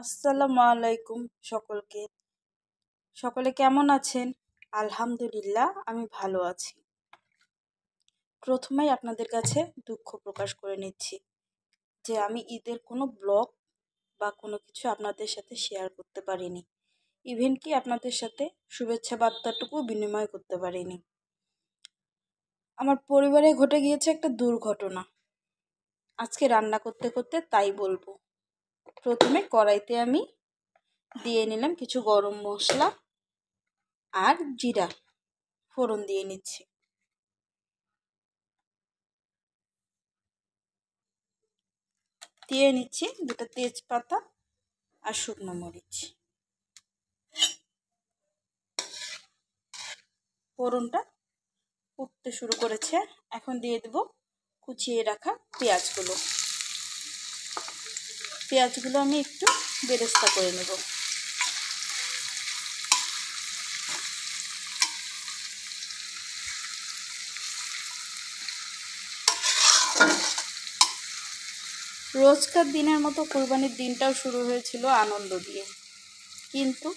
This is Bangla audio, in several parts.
আসসালামু আলাইকুম সকলকে। সকলে কেমন আছেন? আলহামদুলিল্লাহ, আমি ভালো আছি। প্রথমেই আপনাদের কাছে দুঃখ প্রকাশ করে নিচ্ছি যে আমি ঈদের কোনো ব্লগ বা কোনো কিছু আপনাদের সাথে শেয়ার করতে পারিনি। ইভেন কি আপনাদের সাথে শুভেচ্ছা বার্তাটুকু বিনিময় করতে পারিনি। আমার পরিবারে ঘটে গিয়েছে একটা দুর্ঘটনা। আজকে রান্না করতে করতে তাই বলবো। প্রথমে কড়াইতে আমি দিয়ে নিলাম কিছু গরম মশলা আর জিরা ফোড়ন দিয়ে নিচ্ছি। দিয়ে নিচ্ছি দুটো তেজপাতা আর শুকনো মরিচ। ফোড়নটা ফুটতে শুরু করেছে, এখন দিয়ে দেব কুচিয়ে রাখা পেঁয়াজগুলো। পেঁয়াজগুলো আমি একটু বেরেস্তা করে নেব। রোজকার দিনের মতো কুরবানির দিনটাও শুরু হয়েছিল আনন্দ দিয়ে, কিন্তু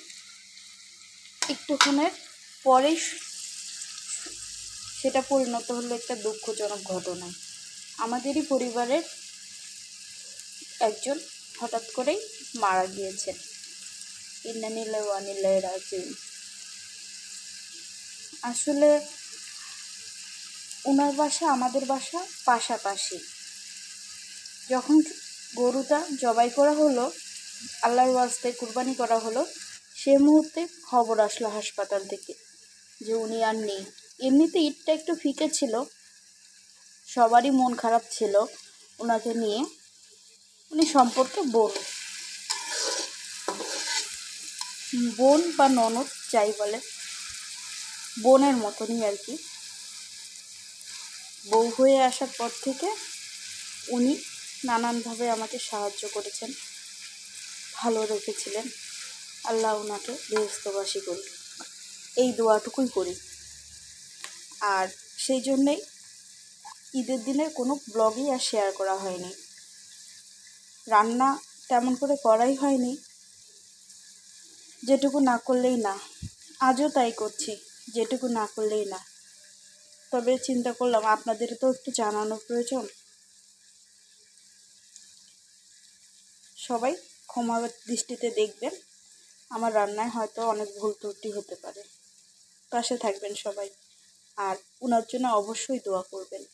একটুক্ষণের পরেই সেটা পরিণত হলো একটা দুঃখজনক ঘটনায়। আমাদেরই পরিবারের একজন হঠাৎ করেই মারা গিয়েছেন। ইন্না লিল্লাহি ওয়া ইন্না ইলাইহি রাজিউন। আসলে ওনার বাসা আমাদের বাসা পাশাপাশি। যখন গরুটা জবাই করা হলো, আল্লাহর ওয়াস্তে কুরবানি করা হলো, সে মুহূর্তে খবর আসলো হাসপাতাল থেকে যে উনি আর নেই। এমনিতে ঈদটা একটু ফিকে ছিল, সবারই মন খারাপ ছিল ওনাকে নিয়ে। উনি সম্পর্কে বোন বা ননদ যাই বলে, বোনের মতনই আর কি। বউ হয়ে আসার পর থেকে উনি নানানভাবে আমাকে সাহায্য করেছেন, ভালো রেখেছিলেন। আল্লাহ ওনাকে বেহেশতবাসী করি, এই দোয়াটুকুই করি। আর সেই জন্যেই ঈদের দিনের কোনো ব্লগই আর শেয়ার করা হয়নি। রান্না তেমন করে করাই হয়নি, যেটুকু না করলেই না। আজও তাই করছি, যেটুকু না করলেই না। তবে চিন্তা করলাম আপনাদের তো একটু জানানো প্রয়োজন। সবাই ক্ষমা দৃষ্টিতে দেখবেন, আমার রান্নায় হয়তো অনেক ভুল ত্রুটি হতে পারে। পাশে থাকবেন সবাই, আর ওনার জন্য অবশ্যই দোয়া করবেন।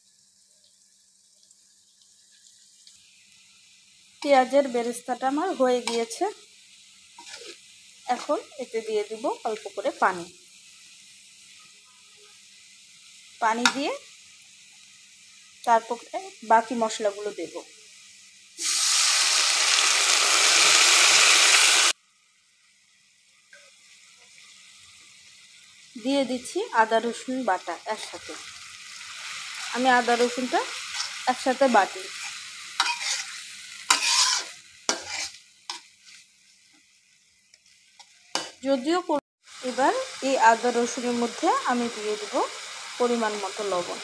পেঁয়াজের বেরেস্তাটা আমার হয়ে গিয়েছে, এখন এতে দিয়ে দিব অল্প করে পানি। পানি দিয়ে তারপরে বাকি মশলাগুলো দেব। দিয়ে দিচ্ছি আদা রসুন বাটা একসাথে। আমি আদা রসুনটা একসাথে বাটি। যদিও এবার এই আদা রসুনের মধ্যে আমি দিয়ে দেব পরিমাণ মতো লবণ।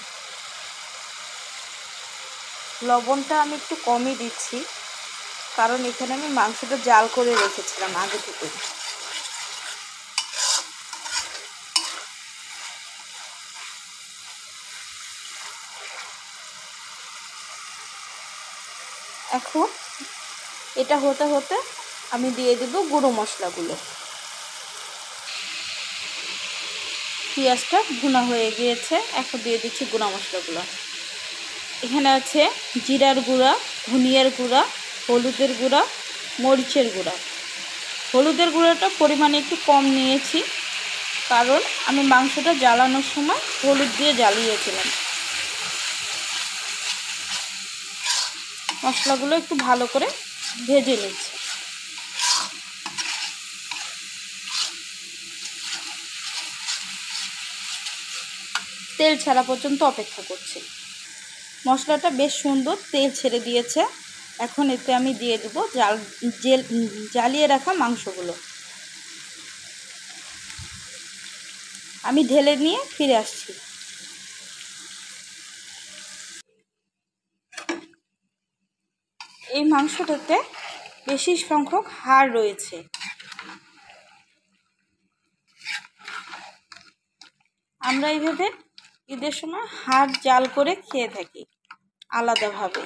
লবণটা আমি একটু কমই দিচ্ছি, কারণ এখানে আমি মাংসটা জাল করে রেখেছিলাম আগে থেকে। এখন এটা হতে হতে আমি দিয়ে দেব গুঁড়ো মশলাগুলো। পেঁয়াজটা ভুনা হয়ে গিয়েছে, এখন দিয়ে দিচ্ছি গুঁড়া মশলাগুলো। এখানে আছে জিরার গুঁড়া, ধনিয়ার গুঁড়া, হলুদের গুঁড়া, মরিচের গুঁড়া। হলুদের গুঁড়াটা পরিমাণে একটু কম নিয়েছি, কারণ আমি মাংসটা জ্বালানোর সময় হলুদ দিয়ে জ্বালিয়েছিলাম। মশলাগুলো একটু ভালো করে ভেজে নিচ্ছি। তেল ছাড়া পর্যন্ত অপেক্ষা করছি। মশলাটা বেশ সুন্দর তেল ছেড়ে দিয়েছে। এখন এতে আমি দিয়ে দেব জ্বালিয়ে রাখা মাংসগুলো। আমি ঢেলে নিয়ে ফিরে আসছি। এই মাংসটাতে বেশি সংখ্যক হাড় রয়েছে। আমরা এইভাবে ঈদের সময় হাড় জাল করে খেয়ে থাকি আলাদাভাবে।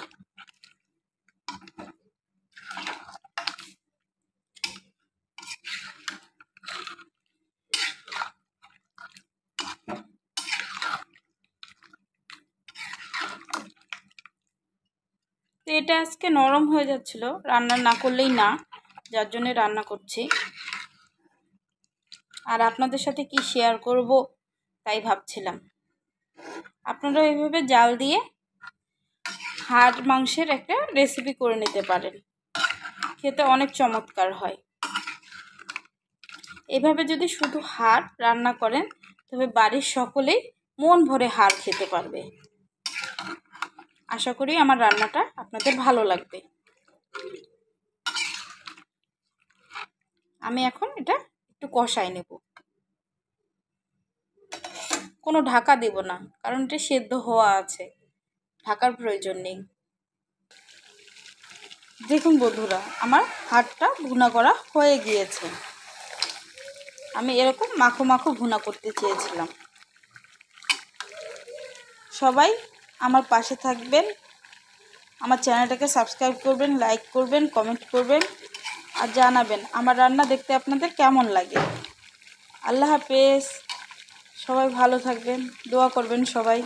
তো এটা আজকে নরম হয়ে যাচ্ছিল, রান্না না করলেই না, যার জন্য রান্না করছি। আর আপনাদের সাথে কি শেয়ার করব তাই ভাবছিলাম। আপনারা এইভাবে জাল দিয়ে হাড় মাংসের একটা রেসিপি করে নিতে পারেন, খেতে অনেক চমৎকার হয়। এভাবে যদি শুধু হাড় রান্না করেন তবে বাড়ির সকলেই মন ভরে হাড় খেতে পারবে। আশা করি আমার রান্নাটা আপনাদের ভালো লাগবে। আমি এখন এটা একটু কষাই নেব, কোনো ঢাকা দেব না, কারণ এটা সেদ্ধ হওয়া আছে, ঢাকার প্রয়োজন নেই। দেখুন বন্ধুরা, আমার হাড়টা ভুনা করা হয়ে গিয়েছে। আমি এরকম মাখো মাখো ভুনা করতে চেয়েছিলাম। সবাই আমার পাশে থাকবেন, আমার চ্যানেলটাকে সাবস্ক্রাইব করবেন, লাইক করবেন, কমেন্ট করবেন আর জানাবেন আমার রান্না দেখতে আপনাদের কেমন লাগে। আল্লাহ হাফেজ, সবাই ভালো থাকবেন, দোয়া করবেন সবাই।